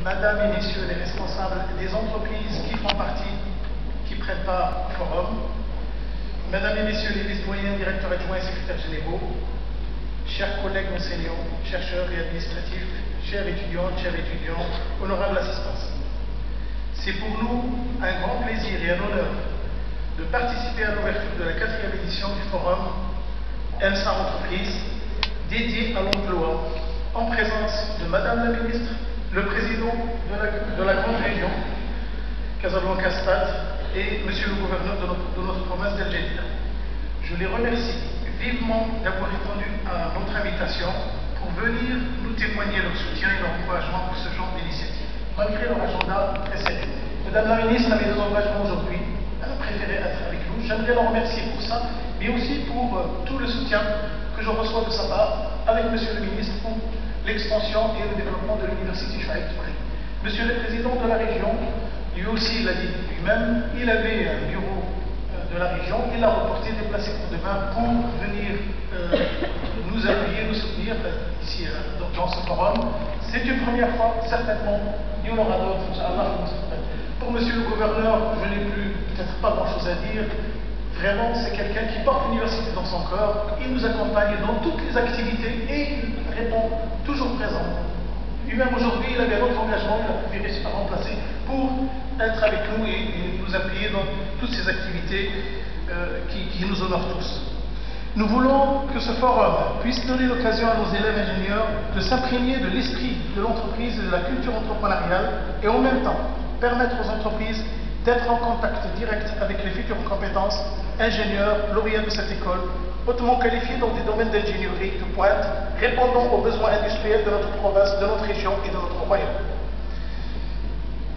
Madame et Messieurs les responsables des entreprises qui font partie, qui prennent part au forum, Mesdames et Messieurs les vice-doyens, directeurs adjoints et secrétaires généraux, chers collègues enseignants, chercheurs et administratifs, chers étudiants, honorables assistants. C'est pour nous un grand plaisir et un honneur de participer à l'ouverture de la 4e édition du forum ENSA Entreprises dédié à l'emploi en présence de Madame la Ministre, le Président de la Grande Région, Casablanca-Stade, et Monsieur le Gouverneur de notre province d'El Jadida. Je les remercie vivement d'avoir répondu à notre invitation pour venir nous témoigner leur soutien et leur encouragement pour ce genre d'initiative, malgré leur agenda très serré. Madame la Ministre avait des engagements aujourd'hui, elle a préféré être avec nous. J'aimerais la remercier pour ça, mais aussi pour tout le soutien que je reçois de sa part avec Monsieur le Ministre pour l'expansion et le développement de l'Université Chouaïb Touré. Monsieur le Président de la région, lui aussi l'a dit lui-même, il avait un bureau de la région, il a reporté, déplacé pour demain pour venir nous appuyer, nous soutenir ici dans ce forum. C'est une première fois, certainement, il y en aura d'autres, Inch'Allah. Pour Monsieur le Gouverneur, je n'ai plus peut-être pas grand-chose à dire. Vraiment, c'est quelqu'un qui porte l'université dans son corps, il nous accompagne dans toutes les activités et il répond toujours présent. Lui-même aujourd'hui, il avait un autre engagement, il a pu réussir à remplacer pour être avec nous et nous appuyer dans toutes ces activités qui nous honorent tous. Nous voulons que ce forum puisse donner l'occasion à nos élèves ingénieurs de s'imprégner de l'esprit de l'entreprise et de la culture entrepreneuriale et en même temps permettre aux entreprises d'être en contact direct avec les futures compétences, ingénieurs, lauréats de cette école, hautement qualifiés dans des domaines d'ingénierie de pointe, répondant aux besoins industriels de notre province, de notre région et de notre royaume.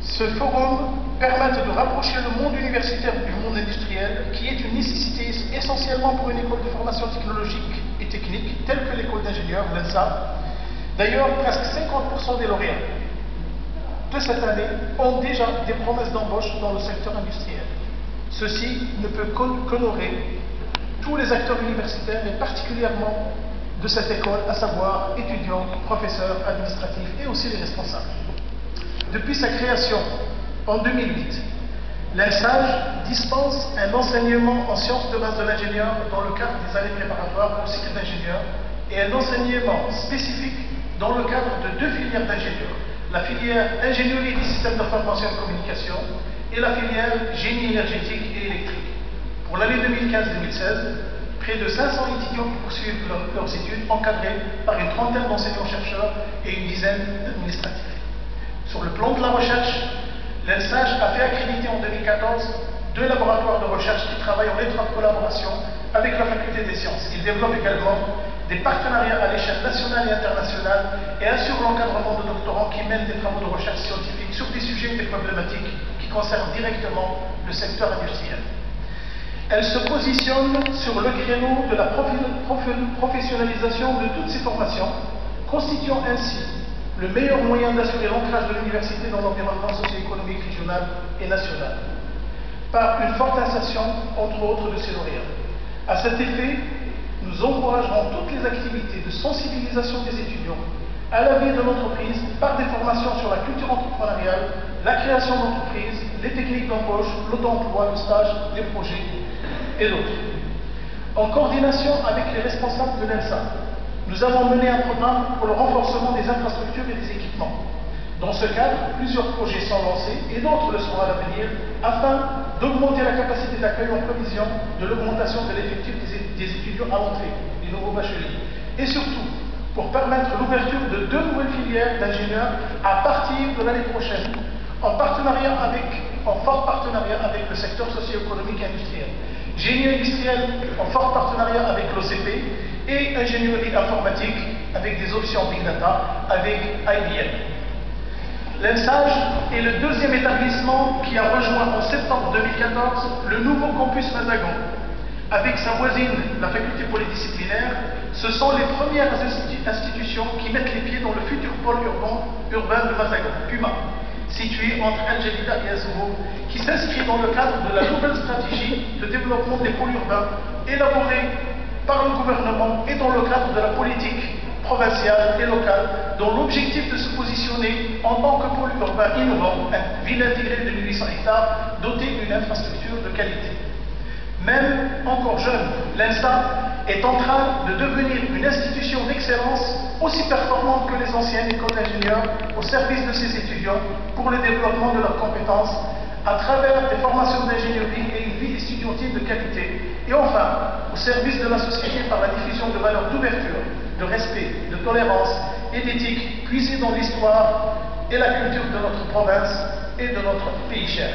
Ce forum permet de rapprocher le monde universitaire du monde industriel, qui est une nécessité essentiellement pour une école de formation technologique et technique, telle que l'école d'ingénieurs, l'ENSA. D'ailleurs, presque 50% des lauréats de cette année ont déjà des promesses d'embauche dans le secteur industriel. Ceci ne peut qu'honorer tous les acteurs universitaires et particulièrement de cette école, à savoir étudiants, professeurs, administratifs et aussi les responsables. Depuis sa création en 2008, l'ENSAGE dispense un enseignement en sciences de base de l'ingénieur dans le cadre des années préparatoires au cycle d'ingénieur et un enseignement spécifique dans le cadre de 2 filières d'ingénieurs. La filière ingénierie des systèmes d'information et de communication et la filière génie énergétique et électrique. Pour l'année 2015-2016, près de 500 étudiants qui poursuivent leurs études, encadrés par une trentaine d'enseignants-chercheurs et une dizaine d'administratifs. Sur le plan de la recherche, l'ENSAGE a fait accréditer en 2014 2 laboratoires de recherche qui travaillent en étroite collaboration avec la faculté des sciences. Ils développent également des partenariats à l'échelle nationale et internationale et assurent l'encadrement de doctorants qui mènent des travaux de recherche scientifique sur des sujets et des problématiques qui concernent directement le secteur industriel. Elle se positionne sur le créneau de la professionnalisation de toutes ces formations, constituant ainsi le meilleur moyen d'assurer l'ancrage de l'université dans l'environnement socio-économique régional et national, par une forte insertion, entre autres, de ses lauréats. À cet effet, nous encouragerons toutes les activités de sensibilisation des étudiants à la vie de l'entreprise par des formations sur la culture entrepreneuriale, la création d'entreprises, les techniques d'embauche, l'auto-emploi, le stage, les projets et d'autres. En coordination avec les responsables de l'ENSA, nous avons mené un programme pour le renforcement des infrastructures et des équipements. Dans ce cadre, plusieurs projets sont lancés et d'autres le seront à l'avenir afin d'augmenter la capacité d'accueil en prévision de l'augmentation de l'effectif des étudiants à l'entrée, des nouveaux bacheliers. Et surtout, pour permettre l'ouverture de 2 nouvelles filières d'ingénieurs à partir de l'année prochaine, en fort partenariat avec le secteur socio-économique et industriel. Génie industriel en fort partenariat avec l'OCP et ingénierie informatique avec des options Big Data avec IBM. L'ENSAGE est le 2e établissement qui a rejoint en septembre 2014 le nouveau campus Mazagon. Avec sa voisine, la faculté polydisciplinaire, ce sont les premières institutions qui mettent les pieds dans le futur pôle urbain de Mazagon, PUMA, situé entre El Jadida et Azoumour, qui s'inscrit dans le cadre de la nouvelle stratégie de développement des pôles urbains élaborée par le gouvernement et dans le cadre de la politique provinciale et locale, dont l'objectif de se positionner en tant que pôle urbain innovant, ville intégrée de 1800 hectares, dotée d'une infrastructure de qualité. Même encore jeune, l'INSA est en train de devenir une institution d'excellence aussi performante que les anciennes écoles d'ingénieurs au service de ses étudiants pour le développement de leurs compétences à travers des formations d'ingénierie et une vie estudiantine de qualité, et enfin au service de la société par la diffusion de valeurs d'ouverture, de respect, de tolérance et d'éthique puisées dans l'histoire et la culture de notre province et de notre pays cher.